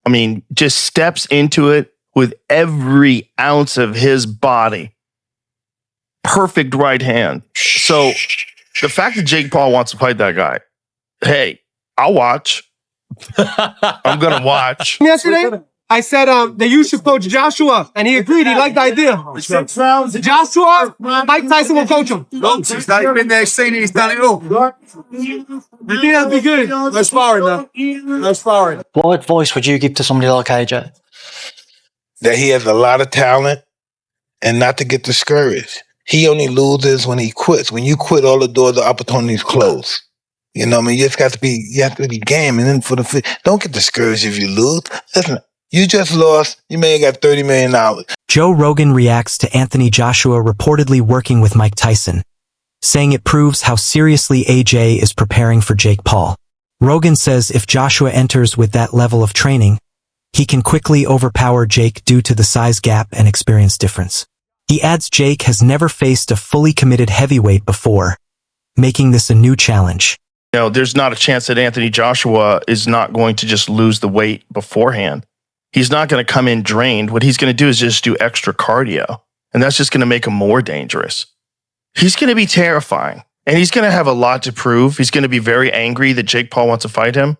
I mean, just steps into it with every ounce of his body. Perfect right hand. So the fact that Jake Paul wants to fight that guy, hey, I'll watch. I'm going to watch. Yesterday, I said that you should coach Joshua, and he agreed. He liked the idea. 6 rounds. Joshua, Mike Tyson will coach him. He's not even there saying he's done it all. I think that'd be good. No sparring, though. No sparring. What advice would you give to somebody like AJ? That he has a lot of talent and not to get discouraged. He only loses when he quits. When you quit, all the doors of opportunities close. You know what I mean? You have to be game. And then don't get discouraged if you lose. Listen, you just lost. You may have got $30 million. Joe Rogan reacts to Anthony Joshua reportedly working with Mike Tyson, saying it proves how seriously AJ is preparing for Jake Paul. Rogan says if Joshua enters with that level of training, he can quickly overpower Jake due to the size gap and experience difference. He adds Jake has never faced a fully committed heavyweight before, making this a new challenge. You know, there's not a chance that Anthony Joshua is not going to just lose the weight beforehand. He's not going to come in drained. What he's going to do is just do extra cardio, and that's just going to make him more dangerous. He's going to be terrifying, and he's going to have a lot to prove. He's going to be very angry that Jake Paul wants to fight him.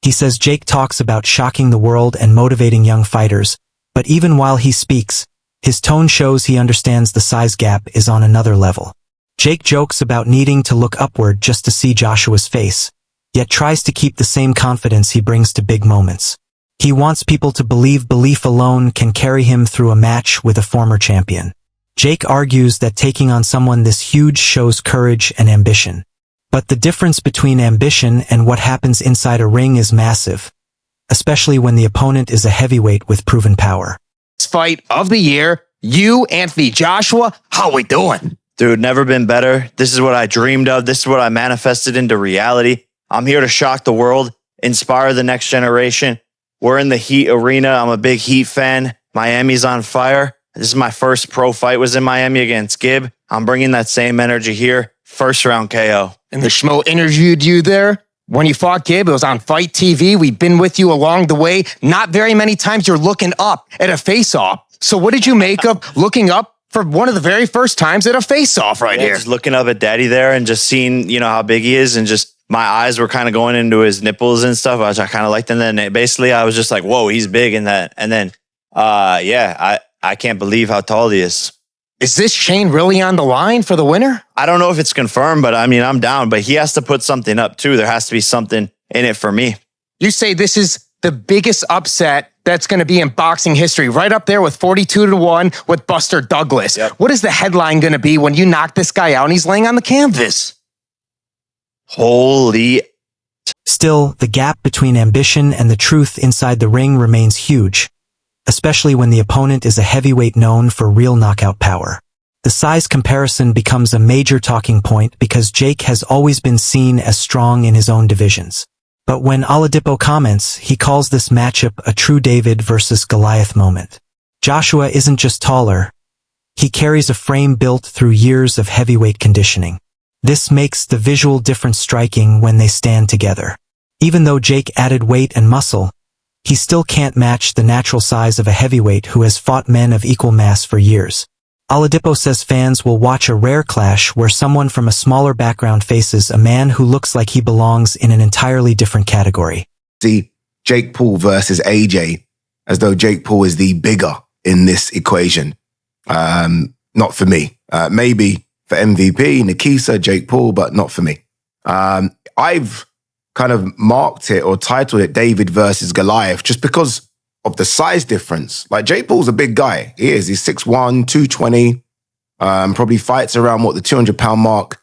He says Jake talks about shocking the world and motivating young fighters, but even while he speaks, his tone shows he understands the size gap is on another level. Jake jokes about needing to look upward just to see Joshua's face, yet tries to keep the same confidence he brings to big moments. He wants people to believe belief alone can carry him through a match with a former champion. Jake argues that taking on someone this huge shows courage and ambition. But the difference between ambition and what happens inside a ring is massive, especially when the opponent is a heavyweight with proven power. Fight of the year, you, Anthony Joshua, how we doing? Dude, never been better. This is what I dreamed of. This is what I manifested into reality. I'm here to shock the world, inspire the next generation. We're in the Heat arena. I'm a big Heat fan. Miami's on fire. This is my first pro fight, was in Miami against Gibb. I'm bringing that same energy here. First round KO. And the Schmo interviewed you there. When you fought Gibb, it was on Fight TV. We've been with you along the way. Not very many times you're looking up at a face-off. So what did you make of looking up for one of the very first times at a face-off right here? Just looking up at Daddy there and just seeing, how big he is, and just my eyes were kind of going into his nipples and stuff, which I kind of liked. And then basically I was just like, whoa, he's big in that. And then, I can't believe how tall he is. Is this chain really on the line for the winner? I don't know if it's confirmed, but I'm down. But he has to put something up too. There has to be something in it for me. You say this is the biggest upset that's going to be in boxing history, right up there with 42-1 with Buster Douglas. Yep. What is the headline going to be when you knock this guy out and he's laying on the canvas? Holy. Still, the gap between ambition and the truth inside the ring remains huge, especially when the opponent is a heavyweight known for real knockout power. The size comparison becomes a major talking point because Jake has always been seen as strong in his own divisions. But when Oladipo comments, he calls this matchup a true David versus Goliath moment. Joshua isn't just taller. He carries a frame built through years of heavyweight conditioning. This makes the visual difference striking when they stand together. Even though Jake added weight and muscle, he still can't match the natural size of a heavyweight who has fought men of equal mass for years. Oladipo says fans will watch a rare clash where someone from a smaller background faces a man who looks like he belongs in an entirely different category. See Jake Paul versus AJ as though Jake Paul is the bigger in this equation. Not for me. Maybe for MVP, Nikisa, Jake Paul, but not for me. I've kind of marked it or titled it David versus Goliath just because of the size difference. Like, Jake Paul's a big guy. He is. He's 6'1", 220, probably fights around, the 200-pound mark.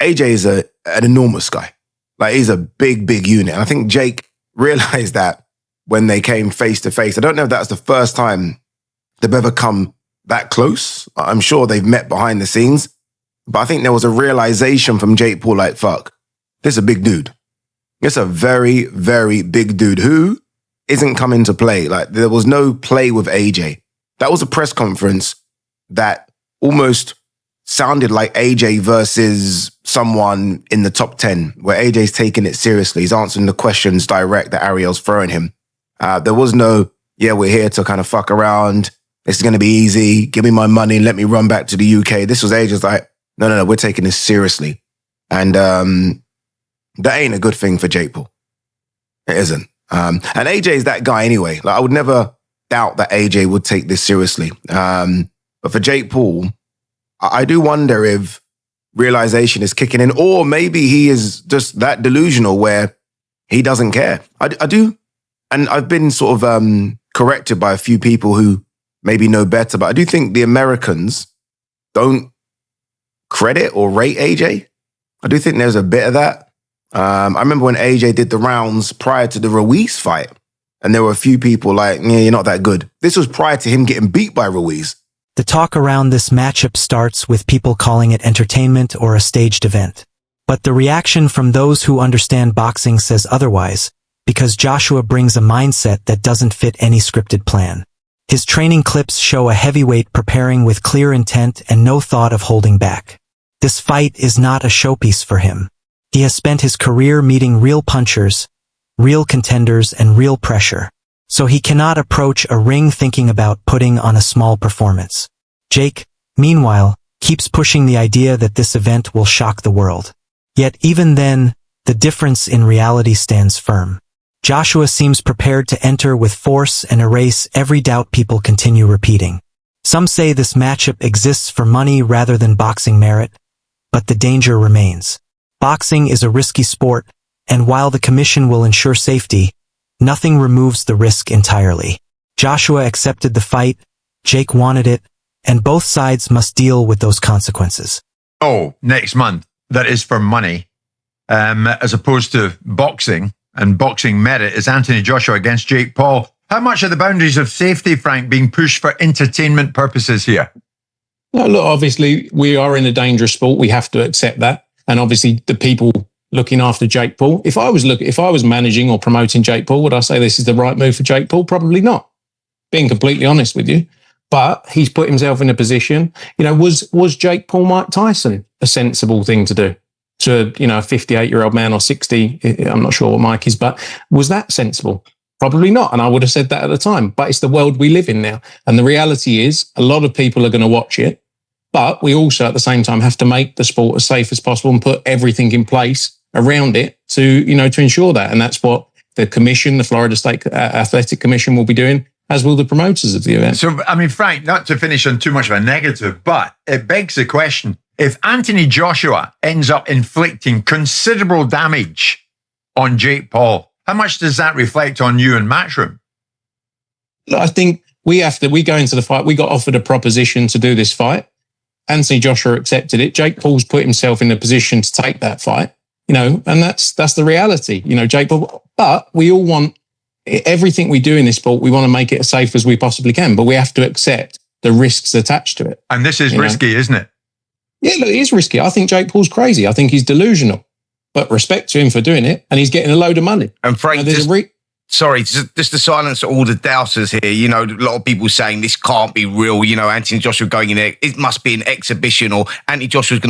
AJ is an enormous guy. Like, he's a big, big unit. And I think Jake realized that when they came face to face. I don't know if that's the first time they've ever come that close. I'm sure they've met behind the scenes. But I think there was a realization from Jake Paul, like, fuck, this is a big dude. It's a very, very big dude who isn't coming to play. Like, there was no play with AJ. That was a press conference that almost sounded like AJ versus someone in the top 10, where AJ's taking it seriously. He's answering the questions direct that Ariel's throwing him. There was no, yeah, we're here to kind of fuck around. This is going to be easy. Give me my money. Let me run back to the UK. This was AJ's like, no, we're taking this seriously. And that ain't a good thing for Jake Paul. It isn't. And AJ is that guy anyway. Like, I would never doubt that AJ would take this seriously. But for Jake Paul, I do wonder if realization is kicking in, or maybe he is just that delusional where he doesn't care. I do. And I've been sort of corrected by a few people who maybe know better, but I do think the Americans don't credit or rate AJ. I do think there's a bit of that. I remember when AJ did the rounds prior to the Ruiz fight, and there were a few people like, yeah, you're not that good. This was prior to him getting beat by Ruiz. The talk around this matchup starts with people calling it entertainment or a staged event. But the reaction from those who understand boxing says otherwise, because Joshua brings a mindset that doesn't fit any scripted plan. His training clips show a heavyweight preparing with clear intent and no thought of holding back. This fight is not a showpiece for him. He has spent his career meeting real punchers, real contenders, and real pressure. So he cannot approach a ring thinking about putting on a small performance. Jake, meanwhile, keeps pushing the idea that this event will shock the world. Yet even then, the difference in reality stands firm. Joshua seems prepared to enter with force and erase every doubt people continue repeating. Some say this matchup exists for money rather than boxing merit, but the danger remains. Boxing is a risky sport, and while the commission will ensure safety, nothing removes the risk entirely. Joshua accepted the fight, Jake wanted it, and both sides must deal with those consequences. Oh, next month, that is for money, as opposed to boxing, and boxing merit is Anthony Joshua against Jake Paul. How much are the boundaries of safety, Frank, being pushed for entertainment purposes here? No, look, obviously, we are in a dangerous sport. We have to accept that. And obviously, the people looking after Jake Paul, if I was managing or promoting Jake Paul, would I say this is the right move for Jake Paul? Probably not. Being completely honest with you. But he's put himself in a position, was Jake Paul Mike Tyson a sensible thing to do? To, a 58-year-old man or 60, I'm not sure what Mike is, but was that sensible? Probably not. And I would have said that at the time. But it's the world we live in now. And the reality is a lot of people are going to watch it. But we also at the same time have to make the sport as safe as possible and put everything in place around it to ensure that. And that's what the commission, the Florida State Athletic Commission, will be doing, as will the promoters of the event. So, Frank, not to finish on too much of a negative, but it begs the question, if Anthony Joshua ends up inflicting considerable damage on Jake Paul, how much does that reflect on you and Matchroom? I think we go into the fight. We got offered a proposition to do this fight. Anthony Joshua accepted it. Jake Paul's put himself in a position to take that fight, and that's the reality, Jake Paul. But we all want everything we do in this sport. We want to make it as safe as we possibly can, but we have to accept the risks attached to it. And this is risky, isn't it? Yeah, look, it is risky. I think Jake Paul's crazy. I think he's delusional, but respect to him for doing it. And he's getting a load of money. And Frank, just to silence all the doubters here, a lot of people saying this can't be real. Anthony Joshua going in there, it must be an exhibition, or Anthony Joshua's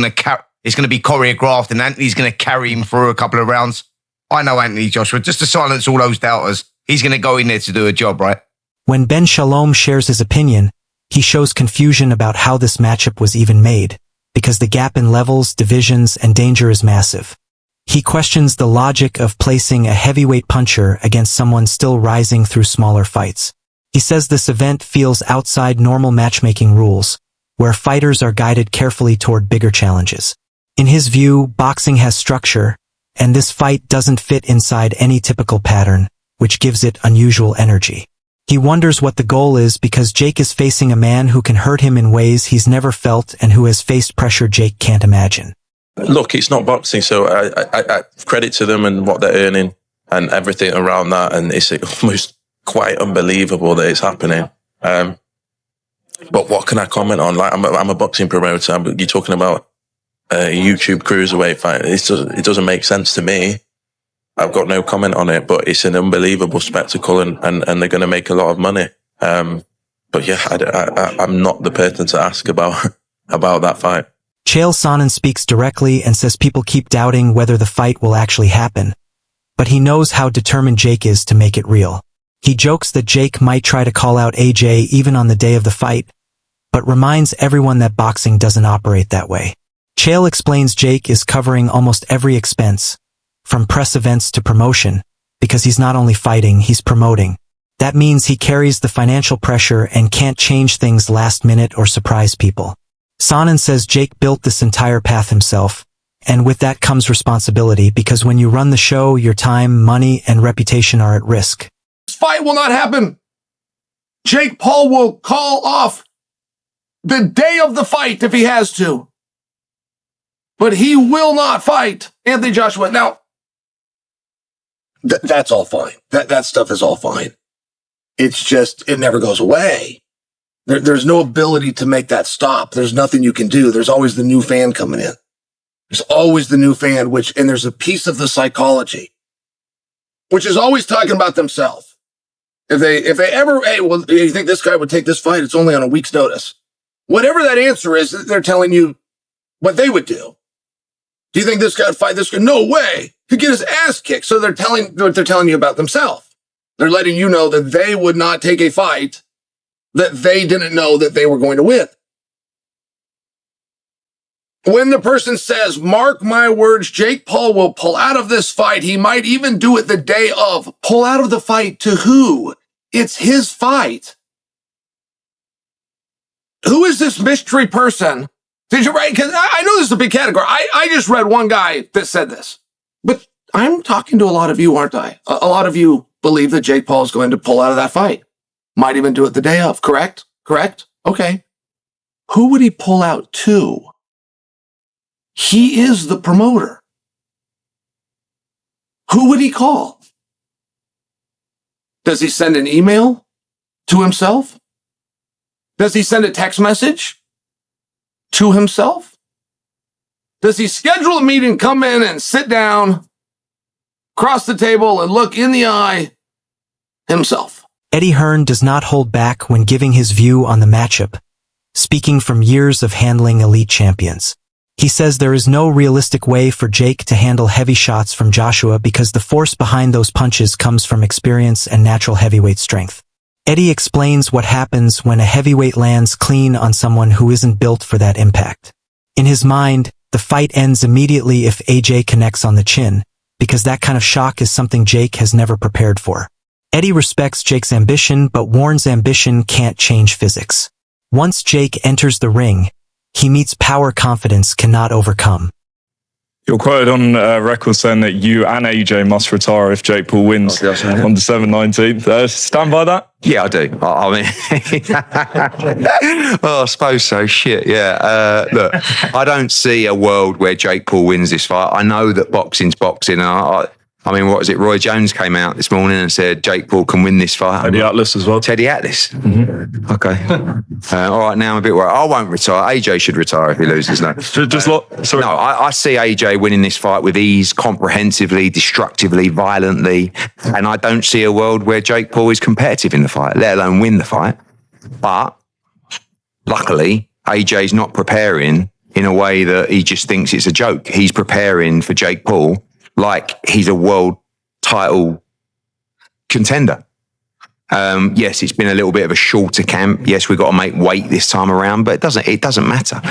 it's going to be choreographed and Anthony's going to carry him through a couple of rounds. I know Anthony Joshua, just to silence all those doubters, he's going to go in there to do a job, right? When Ben Shalom shares his opinion, he shows confusion about how this matchup was even made, because the gap in levels, divisions, and danger is massive. He questions the logic of placing a heavyweight puncher against someone still rising through smaller fights. He says this event feels outside normal matchmaking rules, where fighters are guided carefully toward bigger challenges. In his view, boxing has structure, and this fight doesn't fit inside any typical pattern, which gives it unusual energy. He wonders what the goal is because Jake is facing a man who can hurt him in ways he's never felt and who has faced pressure Jake can't imagine. Look, it's not boxing, so I credit to them and what they're earning and everything around that, and it's almost quite unbelievable that it's happening. But what can I comment on? Like, I'm a boxing promoter. You're talking about a YouTube cruiserweight fight. It doesn't make sense to me. I've got no comment on it, but it's an unbelievable spectacle, and they're going to make a lot of money. But yeah, I'm not the person to ask about that fight. Chael Sonnen speaks directly and says people keep doubting whether the fight will actually happen, but he knows how determined Jake is to make it real. He jokes that Jake might try to call out AJ even on the day of the fight, but reminds everyone that boxing doesn't operate that way. Chael explains Jake is covering almost every expense, from press events to promotion, because he's not only fighting, he's promoting. That means he carries the financial pressure and can't change things last minute or surprise people. Sonnen says Jake built this entire path himself, and with that comes responsibility, because when you run the show, your time, money, and reputation are at risk. This fight will not happen. Jake Paul will call off the day of the fight if he has to. But he will not fight Anthony Joshua. Now, that's all fine. That stuff is all fine. It's just, it never goes away. There's no ability to make that stop. There's nothing you can do. There's always the new fan coming in. There's always the new fan, and there's a piece of the psychology, which is always talking about themselves. If they ever, hey, well, you think this guy would take this fight? It's only on a week's notice. Whatever that answer is, they're telling you what they would do. Do you think this guy would fight this guy? No way. He'd get his ass kicked. So they're telling you about themselves. They're letting you know that they would not take a fight that they didn't know that they were going to win. When the person says, mark my words, Jake Paul will pull out of this fight. He might even do it the day of. Pull out of the fight to who? It's his fight. Who is this mystery person? Did you write? Because I know this is a big category. I just read one guy that said this. But I'm talking to a lot of you, aren't I? A lot of you believe that Jake Paul is going to pull out of that fight. Might even do it the day of, correct? Correct? Okay. Who would he pull out to? He is the promoter. Who would he call? Does he send an email to himself? Does he send a text message to himself? Does he schedule a meeting, come in and sit down, cross the table, and look in the eye himself? Eddie Hearn does not hold back when giving his view on the matchup, speaking from years of handling elite champions. He says there is no realistic way for Jake to handle heavy shots from Joshua because the force behind those punches comes from experience and natural heavyweight strength. Eddie explains what happens when a heavyweight lands clean on someone who isn't built for that impact. In his mind, the fight ends immediately if AJ connects on the chin, because that kind of shock is something Jake has never prepared for. Eddie respects Jake's ambition, but warns ambition can't change physics. Once Jake enters the ring, he meets power confidence cannot overcome. You're quoted on record saying that you and AJ must retire if Jake Paul wins on December 19th. Stand by that? Yeah, I do. I mean, I suppose so. Shit, yeah. Look, I don't see a world where Jake Paul wins this fight. I know that boxing's boxing. I mean, what was it? Roy Jones came out this morning and said Jake Paul can win this fight. Teddy Atlas as well. Teddy Atlas. Mm-hmm. Okay. All right, now I'm a bit worried. I won't retire. AJ should retire if he loses. No, sorry. No, I see AJ winning this fight with ease, comprehensively, destructively, violently, and I don't see a world where Jake Paul is competitive in the fight, let alone win the fight. But luckily, AJ's not preparing in a way that he just thinks it's a joke. He's preparing for Jake Paul like he's a world title contender. Yes, it's been a little bit of a shorter camp. Yes, we've got to make weight this time around, but it doesn't matter.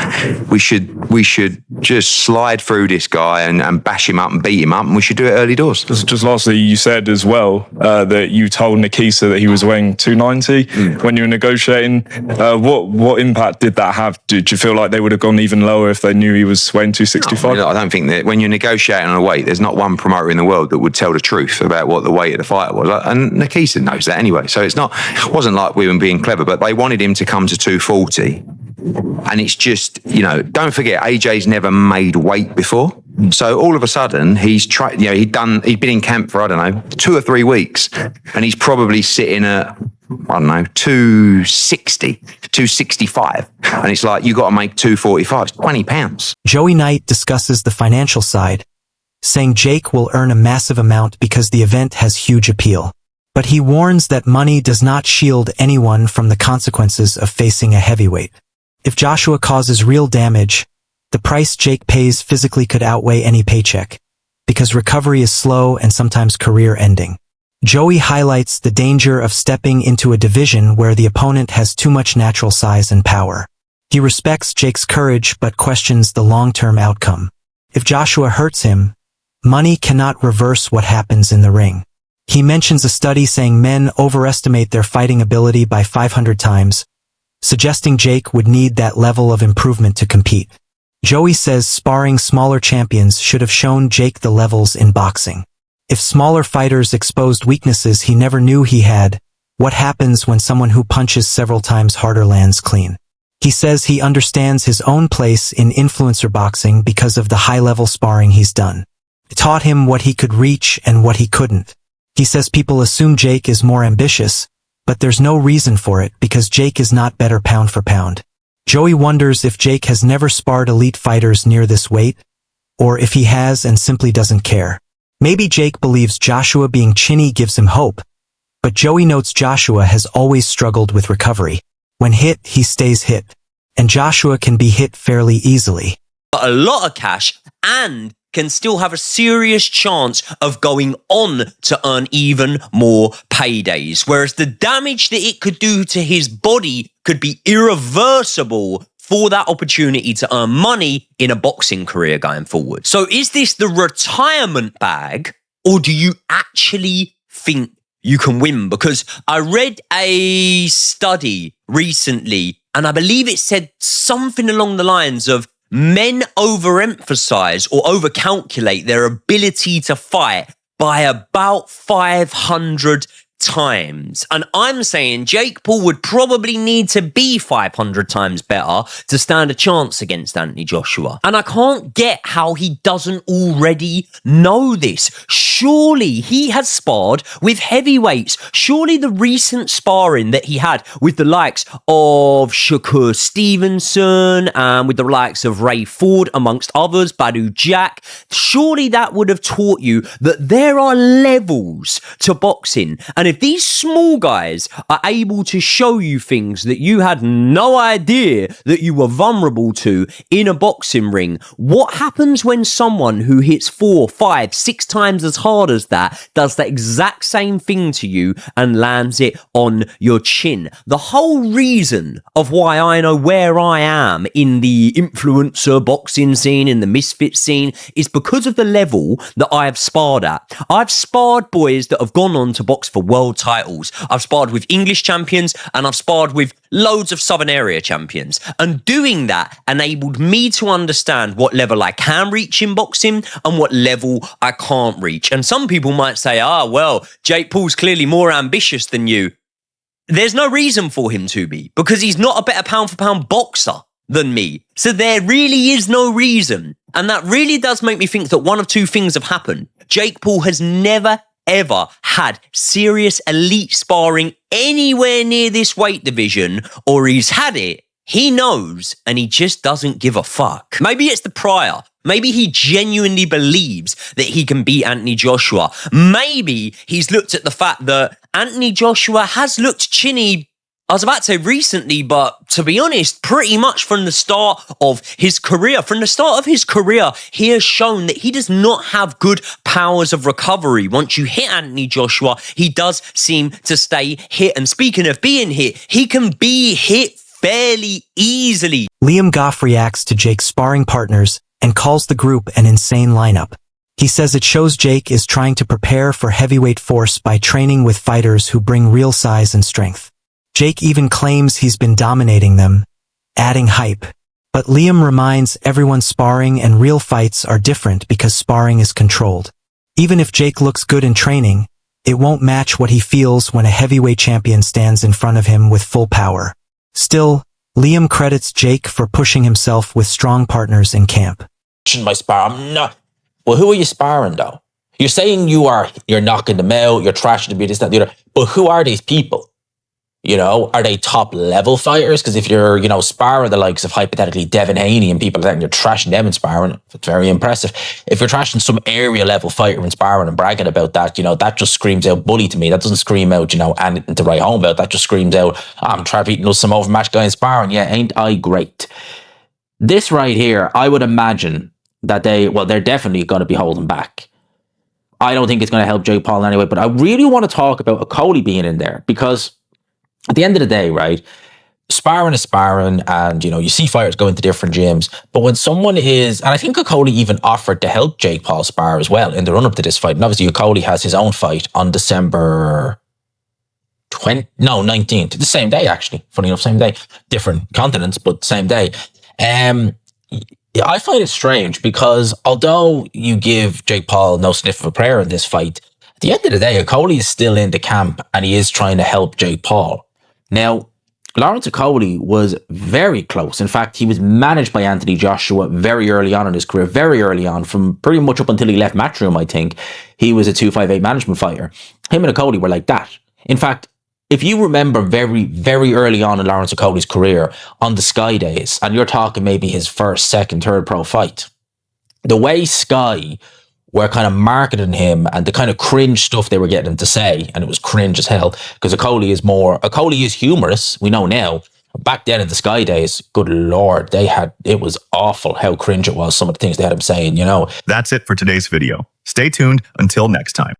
We should just slide through this guy and bash him up and beat him up, and we should do it early doors. Just lastly, you said as well that you told Nikisa that he was weighing 290 when you were negotiating. What impact did that have? Did you feel like they would have gone even lower if they knew he was weighing 265? No, I don't think that when you're negotiating on a weight, there's not one promoter in the world that would tell the truth about what the weight of the fighter was. And Nikisa knows that anyway. So it wasn't like we were being clever, but they wanted him to come to 240. And it's just, don't forget, AJ's never made weight before. So all of a sudden he's tried, he'd been in camp for, 2 or 3 weeks, and he's probably sitting at, 260, 265. And it's like, you got to make 245, it's 20 pounds. Joey Knight discusses the financial side, saying Jake will earn a massive amount because the event has huge appeal. But he warns that money does not shield anyone from the consequences of facing a heavyweight. If Joshua causes real damage, the price Jake pays physically could outweigh any paycheck, because recovery is slow and sometimes career-ending. Joey highlights the danger of stepping into a division where the opponent has too much natural size and power. He respects Jake's courage but questions the long-term outcome. If Joshua hurts him, money cannot reverse what happens in the ring. He mentions a study saying men overestimate their fighting ability by 500 times, suggesting Jake would need that level of improvement to compete. Joey says sparring smaller champions should have shown Jake the levels in boxing. If smaller fighters exposed weaknesses he never knew he had, what happens when someone who punches several times harder lands clean? He says he understands his own place in influencer boxing because of the high-level sparring he's done. It taught him what he could reach and what he couldn't. He says people assume Jake is more ambitious, but there's no reason for it because Jake is not better pound for pound. Joey wonders if Jake has never sparred elite fighters near this weight, or if he has and simply doesn't care. Maybe Jake believes Joshua being chinny gives him hope, but Joey notes Joshua has always struggled with recovery. When hit, he stays hit, and Joshua can be hit fairly easily. A lot of cash and can still have a serious chance of going on to earn even more paydays, whereas the damage that it could do to his body could be irreversible for that opportunity to earn money in a boxing career going forward. So is this the retirement bag, or do you actually think you can win? Because I read a study recently, and I believe it said something along the lines of men overemphasize or overcalculate their ability to fight by about 500 times. And I'm saying Jake Paul would probably need to be 500 times better to stand a chance against Anthony Joshua. And I can't get how he doesn't already know this. Surely he has sparred with heavyweights. Surely the recent sparring that he had with the likes of Shakur Stevenson and with the likes of Ray Ford, amongst others, Badu Jack, surely that would have taught you that there are levels to boxing. And if these small guys are able to show you things that you had no idea that you were vulnerable to in a boxing ring, what happens when someone who hits 4, 5, 6 times as hard as that does the exact same thing to you and lands it on your chin? The whole reason of why I know where I am in the influencer boxing scene, in the misfit scene, is because of the level that I have sparred at. I've sparred boys that have gone on to box for world titles. I've sparred with English champions and I've sparred with loads of Southern area champions. And doing that enabled me to understand what level I can reach in boxing and what level I can't reach. And some people might say, well, Jake Paul's clearly more ambitious than you. There's no reason for him to be, because he's not a better pound for pound boxer than me. So there really is no reason. And that really does make me think that one of two things have happened. Jake Paul has never ever had serious elite sparring anywhere near this weight division, or he's had it, he knows, and he just doesn't give a fuck. Maybe it's the prior. Maybe he genuinely believes that he can beat Anthony Joshua. Maybe he's looked at the fact that Anthony Joshua has looked chinny, I was about to say recently, but to be honest, pretty much from the start of his career. From the start of his career, he has shown that he does not have good powers of recovery. Once you hit Anthony Joshua, he does seem to stay hit. And speaking of being hit, he can be hit fairly easily. Liam Goff reacts to Jake's sparring partners and calls the group an insane lineup. He says it shows Jake is trying to prepare for heavyweight force by training with fighters who bring real size and strength. Jake even claims he's been dominating them, adding hype. But Liam reminds everyone sparring and real fights are different because sparring is controlled. Even if Jake looks good in training, it won't match what he feels when a heavyweight champion stands in front of him with full power. Still, Liam credits Jake for pushing himself with strong partners in camp. My spar, I'm not. Well, who are you sparring though? You're saying you're knocking them out, you're trashing them, this, that, the other. But who are these people? You know, are they top level fighters? Because if you're, sparring the likes of hypothetically Devin Haney and people like that, and you're trashing them in sparring, it's very impressive. If you're trashing some area level fighter in sparring and bragging about that, that just screams out bully to me. That doesn't scream out, anything to write home about. That just screams out, I'm trying to beat some overmatched guy in sparring. Yeah, ain't I great? This right here, I would imagine that they're definitely going to be holding back. I don't think it's going to help Jake Paul anyway, but I really want to talk about a Cody being in there because at the end of the day, right, sparring is sparring, and you see fighters go into different gyms, but when someone is, and I think Cody even offered to help Jake Paul spar as well in the run up to this fight, and obviously Cody has his own fight on December 19th, the same day actually, funny enough, same day, different continents, but same day. I find it strange because although you give Jake Paul no sniff of a prayer in this fight, at the end of the day, Cody is still in the camp and he is trying to help Jake Paul. Now, Lawrence Okolie was very close. In fact, he was managed by Anthony Joshua very early on in his career, very early on, from pretty much up until he left Matchroom, I think. He was a 258 management fighter. Him and Okolie were like that. In fact, if you remember very, very early on in Lawrence Okolie's career, on the Sky days, and you're talking maybe his first, second, third pro fight, the way Sky were kind of marketing him and the kind of cringe stuff they were getting him to say, and it was cringe as hell, because Okolie is humorous, we know now. Back then in the Sky days, good Lord, it was awful how cringe it was, some of the things they had him saying, That's it for today's video. Stay tuned until next time.